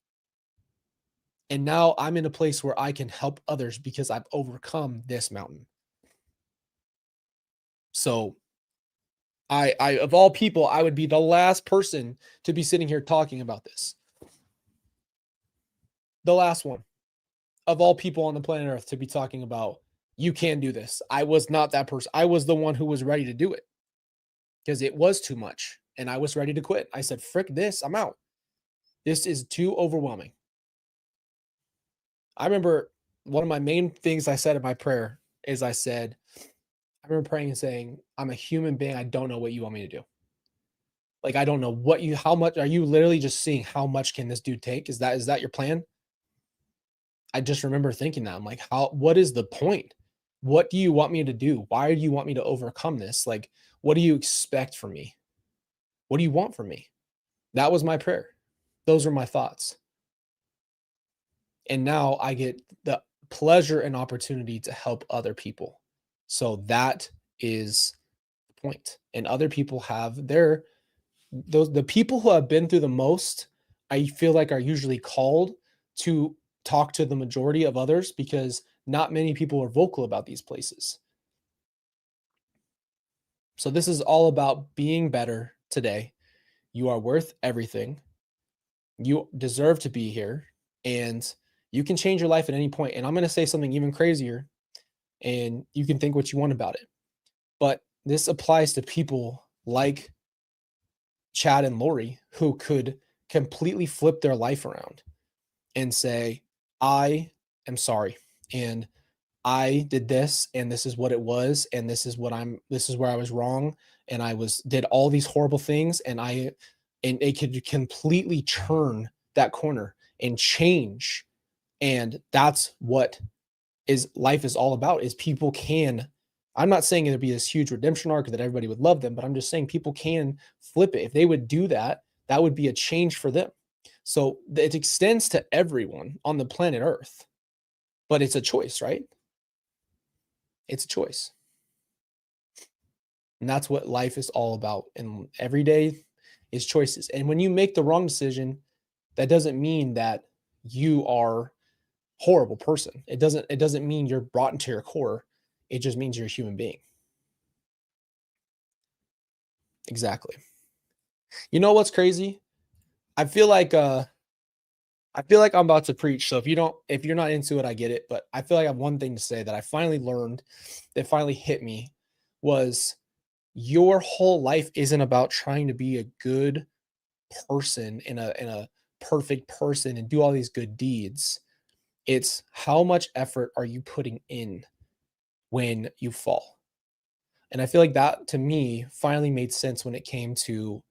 And now I'm in a place where I can help others because I've overcome this mountain. So I of all people, I would be the last person to be sitting here talking about this. The last one of all people on the planet Earth to be talking about you can do this. I was not that person. I was the one who was ready to do it because it was too much and I was ready to quit. I said, frick this, I'm out. This is too overwhelming. I remember one of my main things I said in my prayer is I remember praying and saying, I'm a human being. I don't know what you want me to do. Like, I don't know how much are you literally just seeing how much can this dude take? Is that your plan? I just remember thinking that. I'm like, what is the point? What do you want me to do? Why do you want me to overcome this? Like, what do you expect from me? What do you want from me? That was my prayer. Those were my thoughts. And now I get the pleasure and opportunity to help other people. So that is the point. And other people have the people who have been through the most, I feel like are usually called to talk to the majority of others because not many people are vocal about these places. So this is all about being better today. You are worth everything. You deserve to be here and you can change your life at any point. And I'm going to say something even crazier and you can think what you want about it. But this applies to people like Chad and Lori who could completely flip their life around and say, I am sorry. And I did this and this is what it was. And this is where I was wrong. And did all these horrible things. And it could completely turn that corner and change. And that's what is life is all about is people can, I'm not saying it'd be this huge redemption arc that everybody would love them, but I'm just saying people can flip it. If they would do that, that would be a change for them. So it extends to everyone on the planet Earth, but it's a choice, right? It's a choice. And that's what life is all about. And every day is choices. And when you make the wrong decision, that doesn't mean that you are horrible person. It doesn't mean you're brought into your core. It just means you're a human being. Exactly. You know what's crazy? I feel like I'm about to preach. So if you're not into it, I get it. But I feel like I have one thing to say that I finally learned that finally hit me was your whole life isn't about trying to be a good person and a perfect person and do all these good deeds. It's how much effort are you putting in when you fall? And I feel like that to me finally made sense when it came to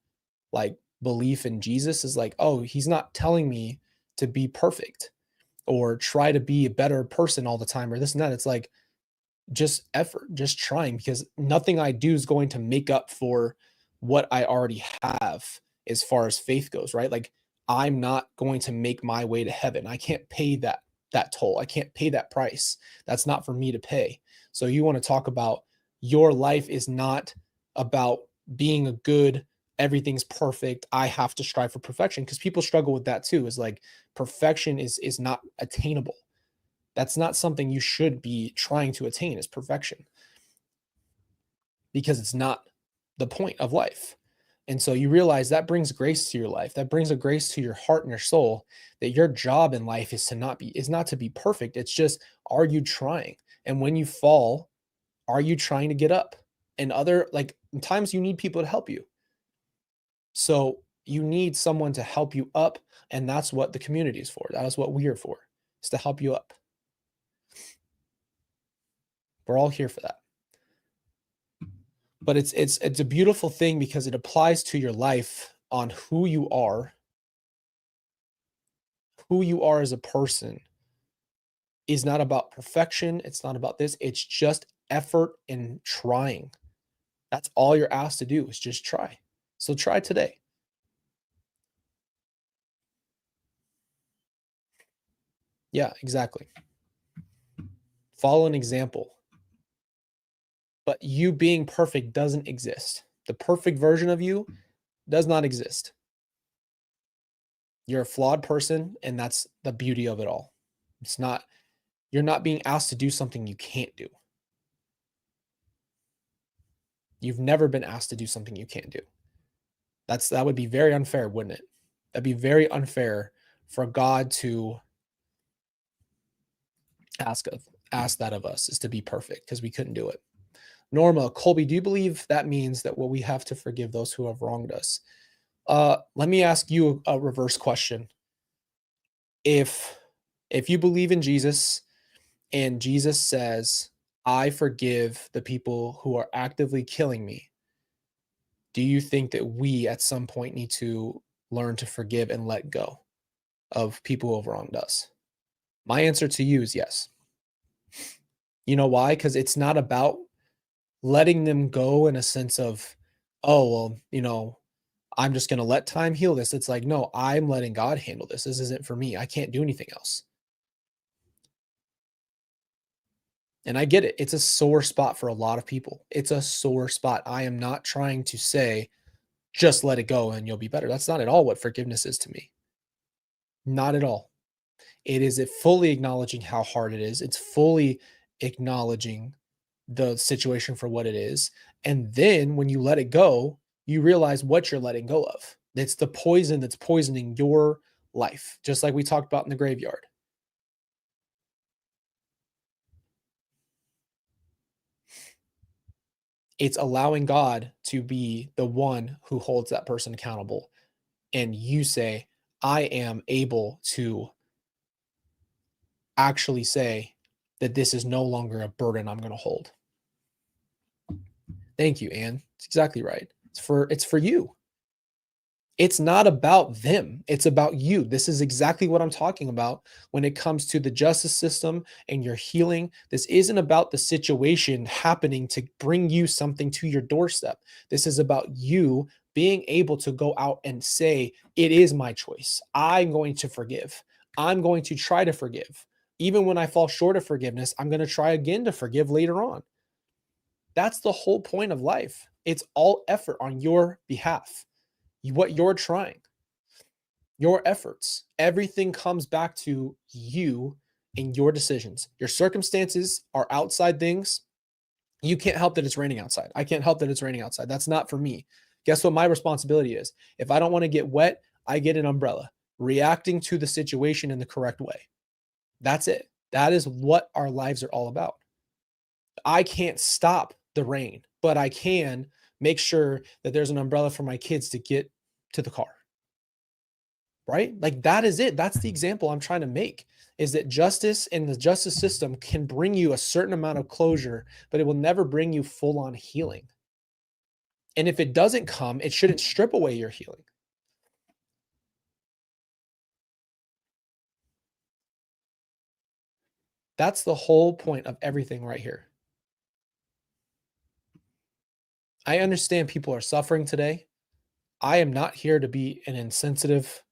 like belief in Jesus is like, oh, he's not telling me to be perfect or try to be a better person all the time or this and that. It's like just effort, just trying because nothing I do is going to make up for what I already have as far as faith goes, right? Like I'm not going to make my way to heaven. I can't pay that toll. I can't pay that price. That's not for me to pay. So you want to talk about your life is not about being a good everything's perfect. I have to strive for perfection because people struggle with that too. Is like perfection is not attainable. That's not something you should be trying to attain is perfection because it's not the point of life. And so you realize that brings grace to your life. That brings a grace to your heart and your soul that your job in life is not to be perfect. It's just, are you trying? And when you fall, are you trying to get up? And other like times you need people to help you. So you need someone to help you up. And that's what the community is for. That is what we are for, is to help you up. We're all here for that. But it's a beautiful thing because it applies to your life on who you are as a person is not about perfection. It's not about this. It's just effort and trying. That's all you're asked to do is just try. So try today. Yeah, exactly. Follow an example. But you being perfect doesn't exist. The perfect version of you does not exist. You're a flawed person, and that's the beauty of it all. It's not, you're not being asked to do something you can't do. You've never been asked to do something you can't do. That would be very unfair, wouldn't it? That'd be very unfair for God to ask of ask that of us is to be perfect because we couldn't do it. Norma, Colby, do you believe that means that what we have to forgive those who have wronged us? Let me ask you a reverse question. If you believe in Jesus and Jesus says, I forgive the people who are actively killing me, do you think that we at some point need to learn to forgive and let go of people who have wronged us? My answer to you is yes. You know why? Because it's not about letting them go in a sense of, oh, well, I'm just going to let time heal this. It's like, no, I'm letting God handle this. This isn't for me. I can't do anything else. And I get it. It's a sore spot for a lot of people. It's a sore spot. I am not trying to say, just let it go and you'll be better. That's not at all what forgiveness is to me. Not at all. It is fully acknowledging how hard it is. It's fully acknowledging the situation for what it is. And then when you let it go, you realize what you're letting go of. It's the poison that's poisoning your life, just like we talked about in the graveyard. It's allowing God to be the one who holds that person accountable. And you say, I am able to actually say that this is no longer a burden I'm going to hold. Thank you, Anne. It's exactly right. It's for you. It's not about them. It's about you. This is exactly what I'm talking about when it comes to the justice system and your healing. This isn't about the situation happening to bring you something to your doorstep. This is about you being able to go out and say, it is my choice. I'm going to forgive. I'm going to try to forgive. Even when I fall short of forgiveness, I'm going to try again to forgive later on. That's the whole point of life. It's all effort on your behalf. What you're trying, your efforts, everything comes back to you and your decisions. Your circumstances are outside things. You can't help that it's raining outside. I can't help that it's raining outside. That's not for me. Guess what my responsibility is? If I don't want to get wet, I get an umbrella, reacting to the situation in the correct way. That's it. That is what our lives are all about. I can't stop the rain, but I can make sure that there's an umbrella for my kids to get to the car. Right? Like that is it. That's the example I'm trying to make, is that justice and the justice system can bring you a certain amount of closure, but it will never bring you full on healing. And if it doesn't come, it shouldn't strip away your healing. That's the whole point of everything right here. I understand people are suffering today. I am not here to be an insensitive,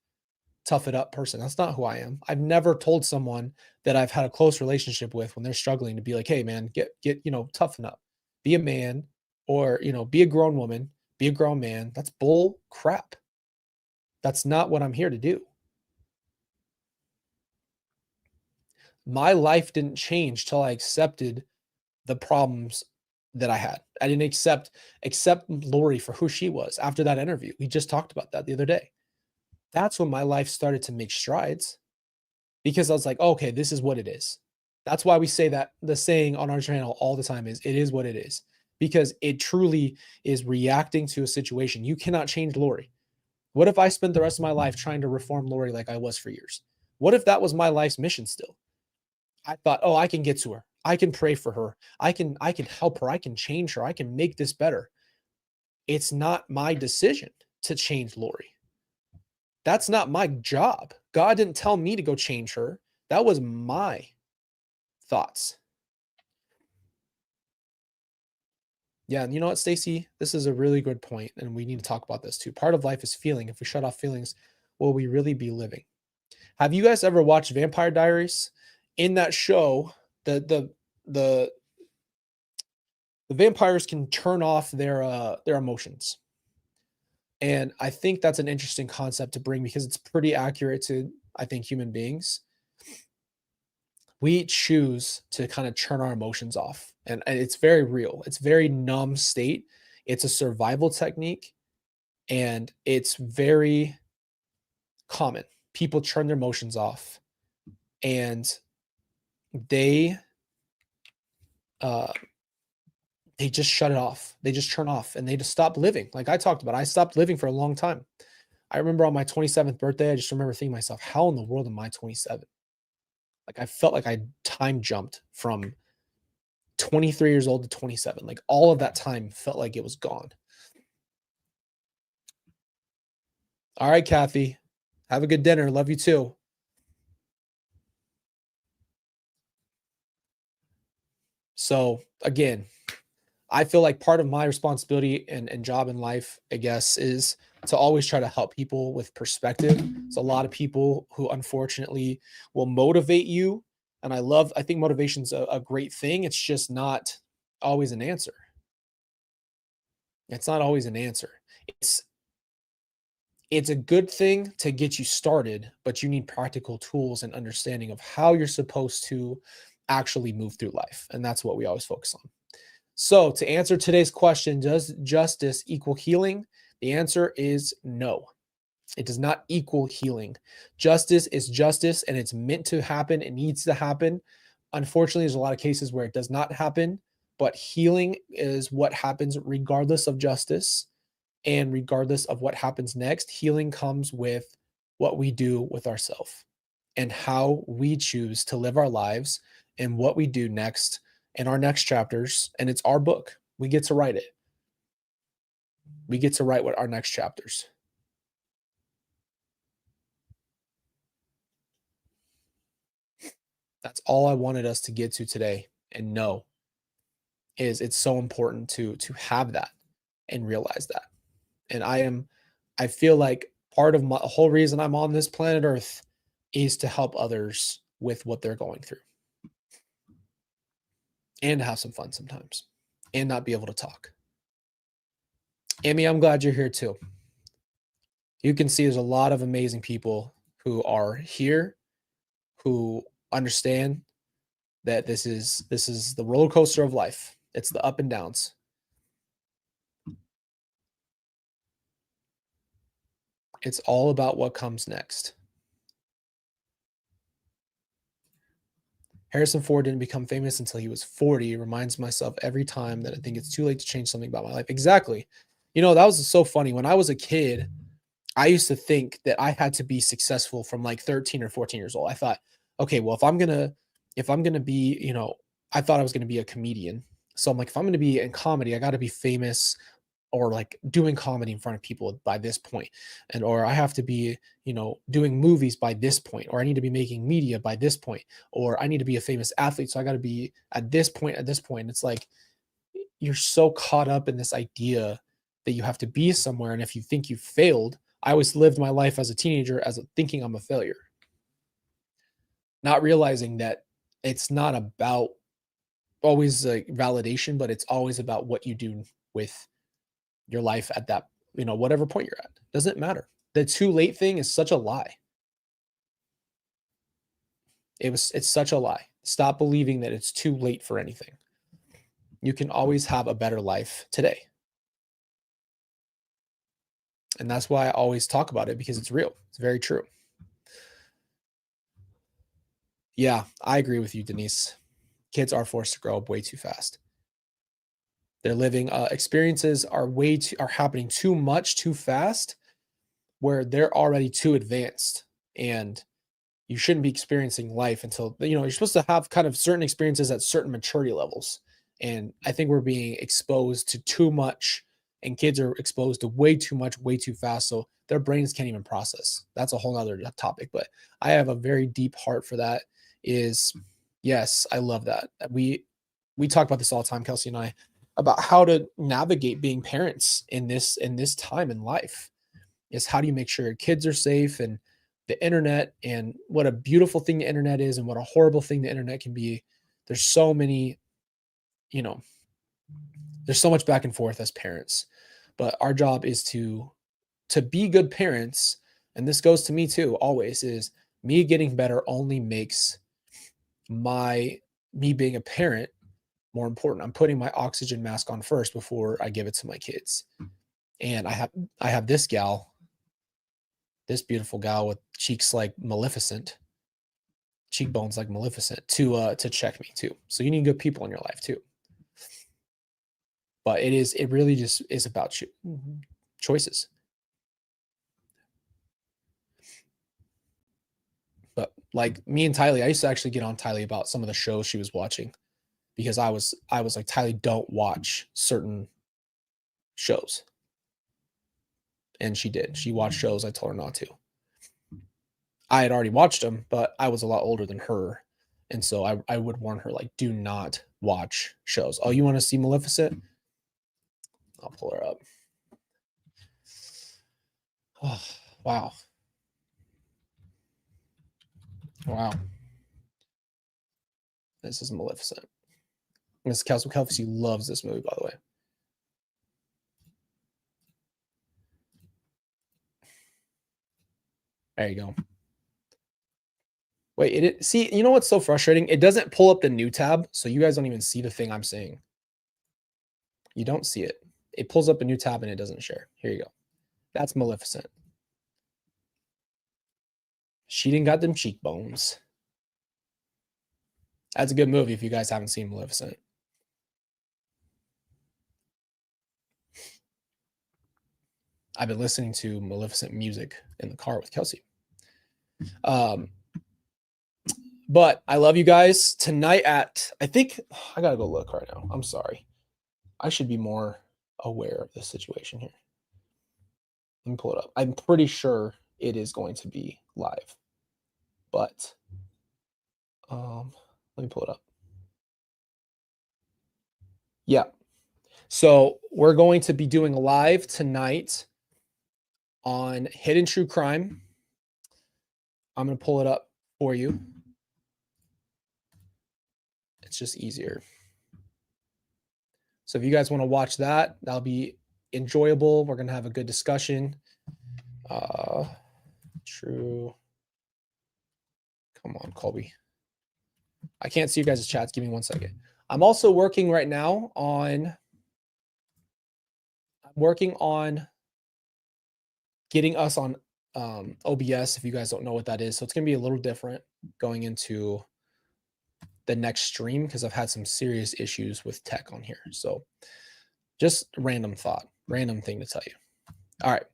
tough it up person. That's not who I am. I've never told someone that I've had a close relationship with when they're struggling to be like, "Hey man, toughen up. Be a man or, be a grown woman, be a grown man." That's bull crap. That's not what I'm here to do. My life didn't change till I accepted the problems that I had. I didn't accept Lori for who she was after that interview. We just talked about that the other day. That's when my life started to make strides. Because I was like, "Oh, okay, this is what it is." That's why we say that the saying on our channel all the time is, "It is what it is," because it truly is reacting to a situation. You cannot change Lori. What if I spent the rest of my life trying to reform Lori like I was for years? What if that was my life's mission still? I thought, "Oh, I can get to her. I can pray for her. I can help her. I can change her. I can make this better." It's not my decision to change Lori. That's not my job. God didn't tell me to go change her. That was my thoughts. Yeah, and you know what, Stacy? This is a really good point, and we need to talk about this too. Part of life is feeling. If we shut off feelings, will we really be living? Have you guys ever watched Vampire Diaries? In that show, the the the the vampires can turn off their emotions. And I think that's an interesting concept to bring because it's pretty accurate to, I think, human beings. We choose to kind of turn our emotions off. And it's very real. It's very numb state. It's a survival technique and it's very common. People turn their emotions off and they uh they just shut it off. They just turn off and they just stop living. Like I talked about, I stopped living for a long time. I remember on my 27th birthday, I just remember thinking to myself, how in the world am I 27? Like I felt like I time jumped from 23 years old to 27. Like all of that time felt like it was gone. All right, Kathy. Have a good dinner. Love you too. So again, I feel like part of my responsibility and job in life, I guess, is to always try to help people with perspective. There's a lot of people who unfortunately will motivate you. And I think motivation's a great thing. It's just not always an answer. It's not always an answer. It's it's a good thing to get you started, but you need practical tools and understanding of how you're supposed to actually move through life. And that's what we always focus on. So, to answer today's question, does justice equal healing? The answer is no. It does not equal healing. Justice is justice and it's meant to happen. It needs to happen. Unfortunately, there's a lot of cases where it does not happen, but healing is what happens regardless of justice and regardless of what happens next. Healing comes with what we do with ourselves and how we choose to live our lives and what we do next in our next chapters. And it's our book. We get to write it. We get to write what our next chapters. That's all I wanted us to get to today and know is it's so important to have that and realize that. And I feel like part of my whole reason I'm on this planet Earth is to help others with what they're going through and to have some fun sometimes and not be able to talk. Amy, I'm glad you're here too. You can see there's a lot of amazing people who are here who understand that this is the roller coaster of life. It's the up and downs. It's all about what comes next. Harrison Ford didn't become famous until he was 40. Reminds myself every time that I think it's too late to change something about my life. Exactly. That was so funny. When I was a kid, I used to think that I had to be successful from like 13 or 14 years old. I thought, okay, well, if I'm gonna be, I thought I was gonna be a comedian. So I'm like, if I'm gonna be in comedy, I gotta be famous or like doing comedy in front of people by this point, and or I have to be doing movies by this point, or I need to be making media by this point, or I need to be a famous athlete, so I got to be at this point, it's like you're so caught up in this idea that you have to be somewhere, and if you think you failed, I always lived my life as a teenager thinking I'm a failure, not realizing that it's not about always like validation, but it's always about what you do with your life at that, whatever point you're at. Doesn't matter. The too late thing is such a lie. It's such a lie. Stop believing that it's too late for anything. You can always have a better life today. And that's why I always talk about it, because it's real. It's very true. Yeah, I agree with you, Denise. Kids are forced to grow up way too fast. They're living experiences are happening too much too fast, where they're already too advanced, and you shouldn't be experiencing life until you're supposed to have kind of certain experiences at certain maturity levels. And I think we're being exposed to too much, and kids are exposed to way too much way too fast, so their brains can't even process. That's a whole other topic, but I have a very deep heart for that. Is Yes, I love that. We talk about this all the time, Kelsey and I, about how to navigate being parents in this time in life. Is how do you make sure your kids are safe, and the internet, and what a beautiful thing the internet is and what a horrible thing the internet can be. There's so many, you know, there's so much back and forth as parents. But our job is to be good parents, and this goes to me too, always, is me getting better only makes my me being a parent more important. I'm putting my oxygen mask on first before I give it to my kids. And I have this beautiful gal with cheeks like Maleficent, cheekbones like Maleficent, to check me too. So you need good people in your life too. But it really just is about choices. But like me and Tylee, I used to actually get on Tylee about some of the shows she was watching, because I was like, Tylee, don't watch certain shows. And she did. She watched shows I told her not to. I had already watched them, but I was a lot older than her. And so I would warn her, like, do not watch shows. Oh, you want to see Maleficent? I'll pull her up. Oh, wow. Wow. This is Maleficent. Miss Kelsey loves this movie, by the way. There you go. Wait, see, you know what's so frustrating? It doesn't pull up the new tab, so you guys don't even see the thing I'm saying. You don't see it. It pulls up a new tab and it doesn't share. Here you go. That's Maleficent. She didn't got them cheekbones. That's a good movie if you guys haven't seen Maleficent. I've been listening to Maleficent music in the car with Kelsey. But I love you guys. Tonight I think I gotta go look right now. I'm sorry. I should be more aware of this situation here. Let me pull it up. I'm pretty sure it is going to be live, but let me pull it up. Yeah. So we're going to be doing live tonight on Hidden True Crime. I'm going to pull it up for you. It's just easier. So if you guys want to watch that, that'll be enjoyable. We're going to have a good discussion. True. Come on, Colby. I can't see you guys' chats. Give me 1 second. I'm also working right now on getting us on OBS, if you guys don't know what that is. So it's going to be a little different going into the next stream because I've had some serious issues with tech on here. So just random thing to tell you. All right.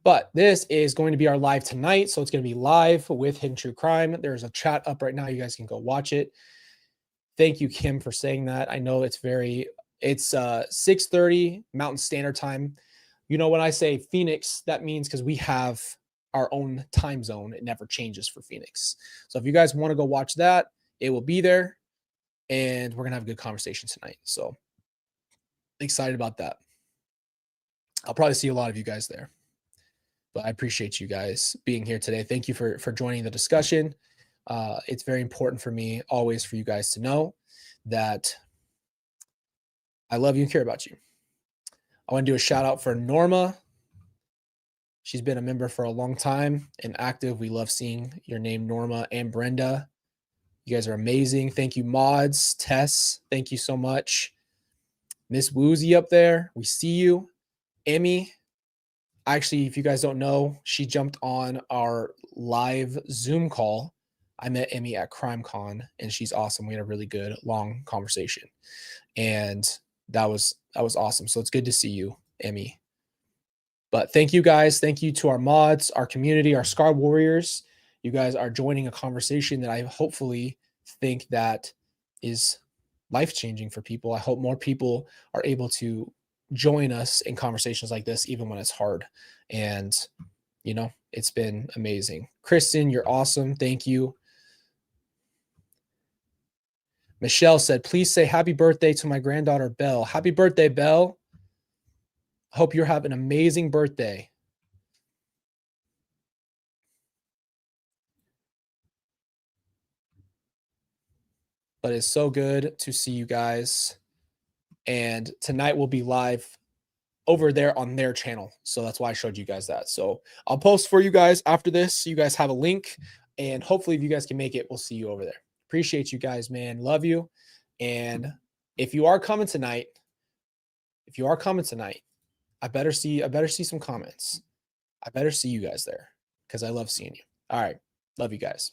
But this is going to be our live tonight. So it's going to be live with Hidden True Crime. There's a chat up right now. You guys can go watch it. Thank you, Kim, for saying that. I know it's 6:30 Mountain Standard Time. You know, when I say Phoenix, that means because we have our own time zone. It never changes for Phoenix. So if you guys want to go watch that, it will be there. And we're going to have a good conversation tonight. So excited about that. I'll probably see a lot of you guys there. But I appreciate you guys being here today. Thank you for joining the discussion. It's very important for me always for you guys to know that I love you and care about you. I want to do a shout out for Norma. She's been a member for a long time and active. We love seeing your name, Norma, and Brenda. You guys are amazing. Thank you, mods. Tess, thank you so much. Miss Woozy up there, we see you. Emmy, actually, if you guys don't know, she jumped on our live Zoom call. I met Emmy at CrimeCon, and she's awesome. We had a really good, long conversation, and that was awesome. So it's good to see you, Emmy. But thank you guys. Thank you to our mods, our community, our Scar Warriors. You guys are joining a conversation that I hopefully think that is life-changing for people. I hope more people are able to join us in conversations like this, even when it's hard. And, you know, it's been amazing. Kristen, you're awesome. Thank you. Michelle said, please say happy birthday to my granddaughter, Belle. Happy birthday, Belle. Hope you have an amazing birthday. But it's so good to see you guys. And tonight we'll be live over there on their channel. So that's why I showed you guys that. So I'll post for you guys after this. So you guys have a link. And hopefully if you guys can make it, we'll see you over there. Appreciate you guys, man. Love you. And if you are coming tonight, I better see some comments. I better see you guys there because I love seeing you. All right. Love you guys.